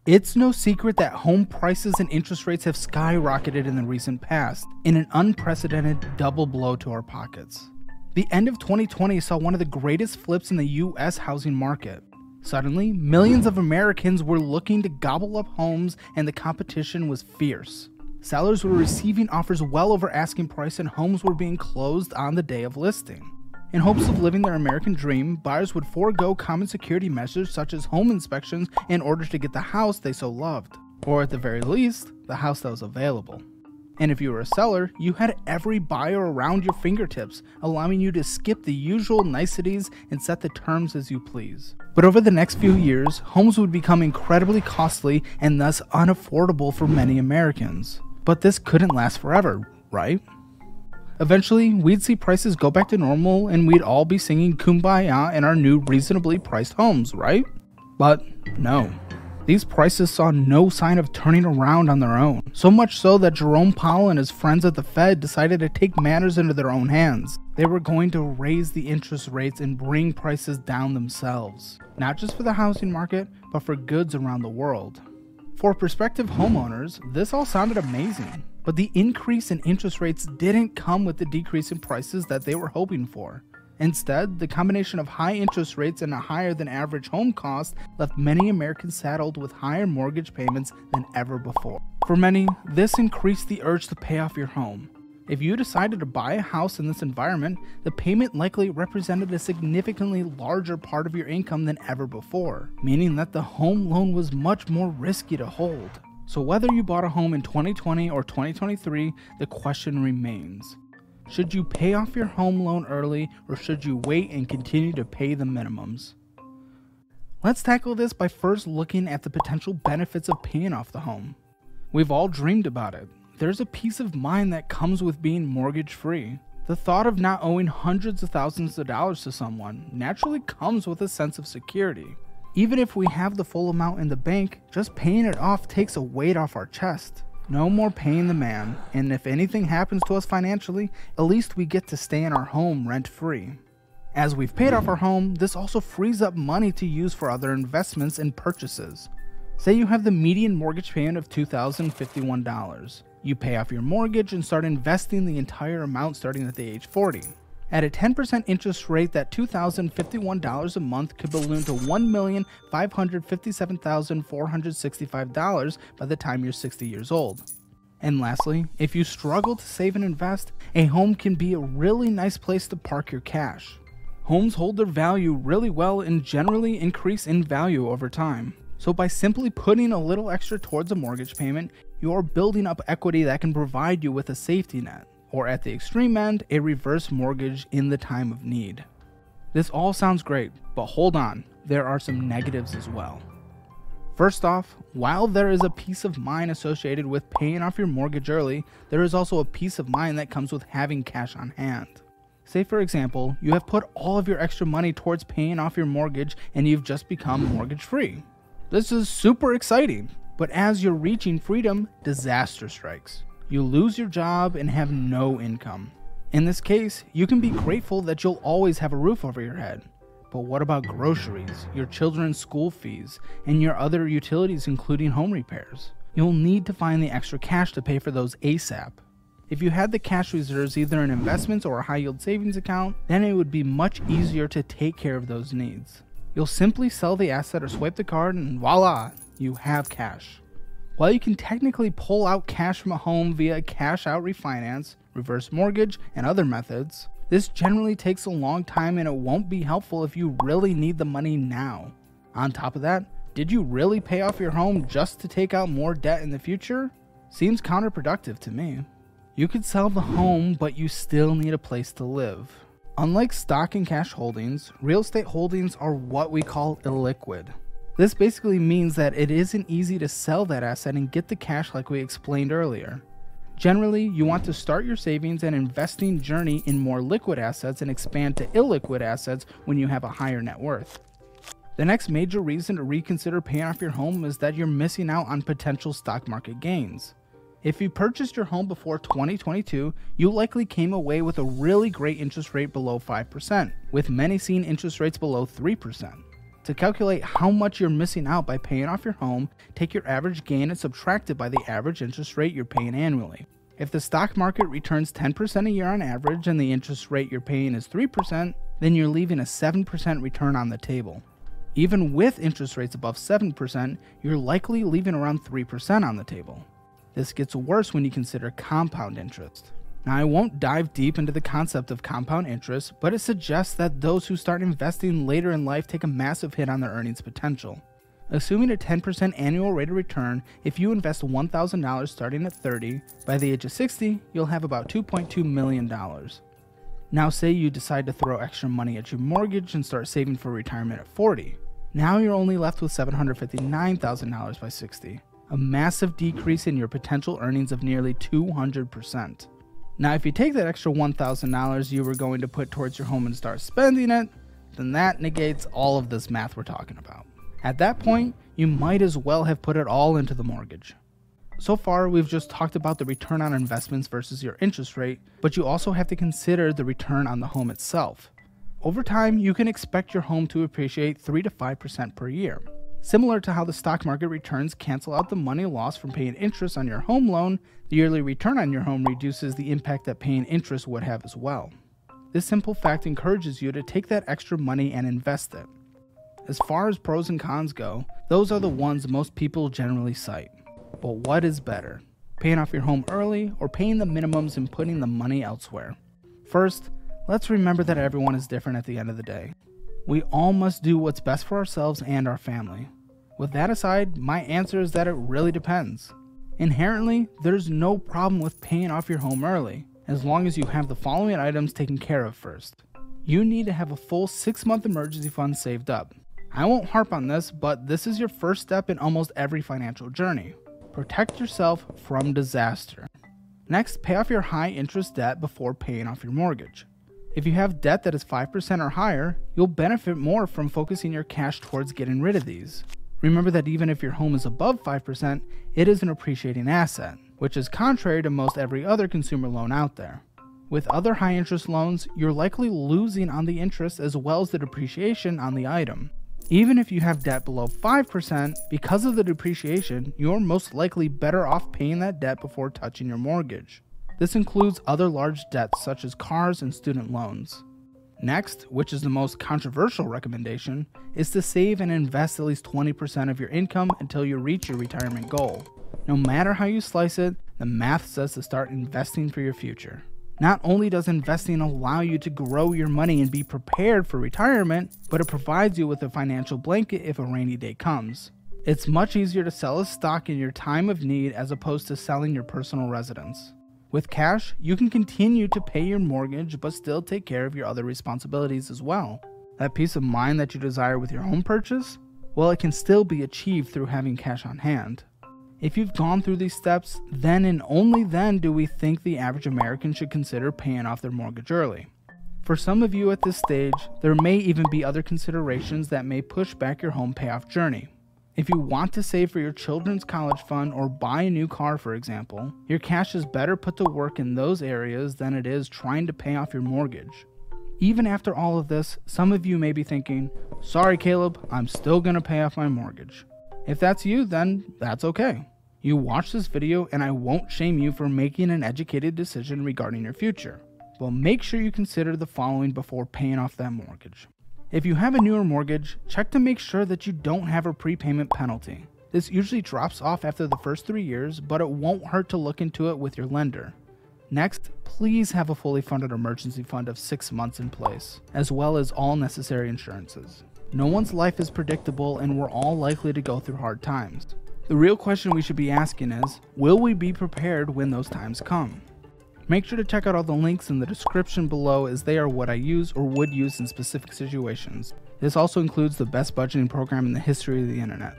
It's no secret that home prices and interest rates have skyrocketed in the recent past, in an unprecedented double blow to our pockets. The end of 2020 saw one of the greatest flips in the US housing market. Suddenly, millions of Americans were looking to gobble up homes and the competition was fierce. Sellers were receiving offers well over asking price and homes were being closed on the day of listing. In hopes of living their American dream, buyers would forego common security measures such as home inspections in order to get the house they so loved, or at the very least, the house that was available. And if you were a seller, you had every buyer around your fingertips, allowing you to skip the usual niceties and set the terms as you please. But over the next few years, homes would become incredibly costly and thus unaffordable for many Americans. But this couldn't last forever, right? Eventually, we'd see prices go back to normal and we'd all be singing Kumbaya in our new reasonably priced homes, right? But no. These prices saw no sign of turning around on their own. So much so that Jerome Powell and his friends at the Fed decided to take matters into their own hands. They were going to raise the interest rates and bring prices down themselves. Not just for the housing market, but for goods around the world. For prospective homeowners, this all sounded amazing. But the increase in interest rates didn't come with the decrease in prices that they were hoping for. Instead, the combination of high interest rates and a higher than average home cost left many Americans saddled with higher mortgage payments than ever before. For many, this increased the urge to pay off your home. If you decided to buy a house in this environment, the payment likely represented a significantly larger part of your income than ever before, meaning that the home loan was much more risky to hold. So whether you bought a home in 2020 or 2023, the question remains. Should you pay off your home loan early or should you wait and continue to pay the minimums? Let's tackle this by first looking at the potential benefits of paying off the home. We've all dreamed about it. There's a peace of mind that comes with being mortgage free. The thought of not owing hundreds of thousands of dollars to someone naturally comes with a sense of security. Even if we have the full amount in the bank, just paying it off takes a weight off our chest. No more paying the man, and if anything happens to us financially, at least we get to stay in our home rent-free. As we've paid off our home, this also frees up money to use for other investments and purchases. Say you have the median mortgage payment of $2,051. You pay off your mortgage and start investing the entire amount starting at the age 40. At a 10% interest rate, that $2,051 a month could balloon to $1,557,465 by the time you're 60 years old. And lastly, if you struggle to save and invest, a home can be a really nice place to park your cash. Homes hold their value really well and generally increase in value over time. So by simply putting a little extra towards a mortgage payment, you are building up equity that can provide you with a safety net. Or at the extreme end, a reverse mortgage in the time of need. This all sounds great, but hold on, there are some negatives as well. First off, while there is a peace of mind associated with paying off your mortgage early, there is also a peace of mind that comes with having cash on hand. Say for example, you have put all of your extra money towards paying off your mortgage and you've just become mortgage free. This is super exciting, but as you're reaching freedom, disaster strikes. You lose your job and have no income. In this case, you can be grateful that you'll always have a roof over your head. But what about groceries, your children's school fees, and your other utilities including home repairs? You'll need to find the extra cash to pay for those ASAP. If you had the cash reserves either in investments or a high yield savings account, then it would be much easier to take care of those needs. You'll simply sell the asset or swipe the card and voila, you have cash. While you can technically pull out cash from a home via a cash out refinance, reverse mortgage, and other methods, this generally takes a long time and it won't be helpful if you really need the money now. On top of that, did you really pay off your home just to take out more debt in the future? Seems counterproductive to me. You could sell the home, but you still need a place to live. Unlike stock and cash holdings, real estate holdings are what we call illiquid. This basically means that it isn't easy to sell that asset and get the cash like we explained earlier. Generally, you want to start your savings and investing journey in more liquid assets and expand to illiquid assets when you have a higher net worth. The next major reason to reconsider paying off your home is that you're missing out on potential stock market gains. If you purchased your home before 2022, you likely came away with a really great interest rate below 5%, with many seeing interest rates below 3%. To calculate how much you're missing out by paying off your home, take your average gain and subtract it by the average interest rate you're paying annually. If the stock market returns 10% a year on average and the interest rate you're paying is 3%, then you're leaving a 7% return on the table. Even with interest rates above 7%, you're likely leaving around 3% on the table. This gets worse when you consider compound interest. Now, I won't dive deep into the concept of compound interest, but it suggests that those who start investing later in life take a massive hit on their earnings potential. Assuming a 10% annual rate of return, if you invest $1,000 starting at 30, by the age of 60, you'll have about $2.2 million. Now say you decide to throw extra money at your mortgage and start saving for retirement at 40. Now you're only left with $759,000 by 60, a massive decrease in your potential earnings of nearly 200%. Now if you take that extra $1,000 you were going to put towards your home and start spending it, then that negates all of this math we're talking about. At that point, you might as well have put it all into the mortgage. So far, we've just talked about the return on investments versus your interest rate, but you also have to consider the return on the home itself. Over time, you can expect your home to appreciate 3 to 5% per year. Similar to how the stock market returns cancel out the money lost from paying interest on your home loan, the yearly return on your home reduces the impact that paying interest would have as well. This simple fact encourages you to take that extra money and invest it. As far as pros and cons go, those are the ones most people generally cite. But what is better? Paying off your home early or paying the minimums and putting the money elsewhere? First, let's remember that everyone is different at the end of the day. We all must do what's best for ourselves and our family. With that aside, my answer is that it really depends. Inherently, there's no problem with paying off your home early, as long as you have the following items taken care of first. You need to have a full 6-month emergency fund saved up. I won't harp on this, but this is your first step in almost every financial journey. Protect yourself from disaster. Next, pay off your high interest debt before paying off your mortgage. If you have debt that is 5% or higher, you'll benefit more from focusing your cash towards getting rid of these. Remember that even if your home is above 5%, it is an appreciating asset, which is contrary to most every other consumer loan out there. With other high interest loans, you're likely losing on the interest as well as the depreciation on the item. Even if you have debt below 5%, because of the depreciation, you're most likely better off paying that debt before touching your mortgage. This includes other large debts such as cars and student loans. Next, which is the most controversial recommendation, is to save and invest at least 20% of your income until you reach your retirement goal. No matter how you slice it, the math says to start investing for your future. Not only does investing allow you to grow your money and be prepared for retirement, but it provides you with a financial blanket if a rainy day comes. It's much easier to sell a stock in your time of need as opposed to selling your personal residence. With cash, you can continue to pay your mortgage but still take care of your other responsibilities as well. That peace of mind that you desire with your home purchase? Well, it can still be achieved through having cash on hand. If you've gone through these steps, then and only then do we think the average American should consider paying off their mortgage early. For some of you at this stage, there may even be other considerations that may push back your home payoff journey. If you want to save for your children's college fund or buy a new car, for example, your cash is better put to work in those areas than it is trying to pay off your mortgage. Even after all of this, some of you may be thinking, "Sorry Caleb, I'm still going to pay off my mortgage." If that's you, then that's okay. You watch this video and I won't shame you for making an educated decision regarding your future. But make sure you consider the following before paying off that mortgage. If you have a newer mortgage, check to make sure that you don't have a prepayment penalty. This usually drops off after the first 3 years, but it won't hurt to look into it with your lender. Next, please have a fully funded emergency fund of 6 months in place, as well as all necessary insurances. No one's life is predictable and we're all likely to go through hard times. The real question we should be asking is, will we be prepared when those times come? Make sure to check out all the links in the description below, as they are what I use or would use in specific situations. This also includes the best budgeting program in the history of the internet.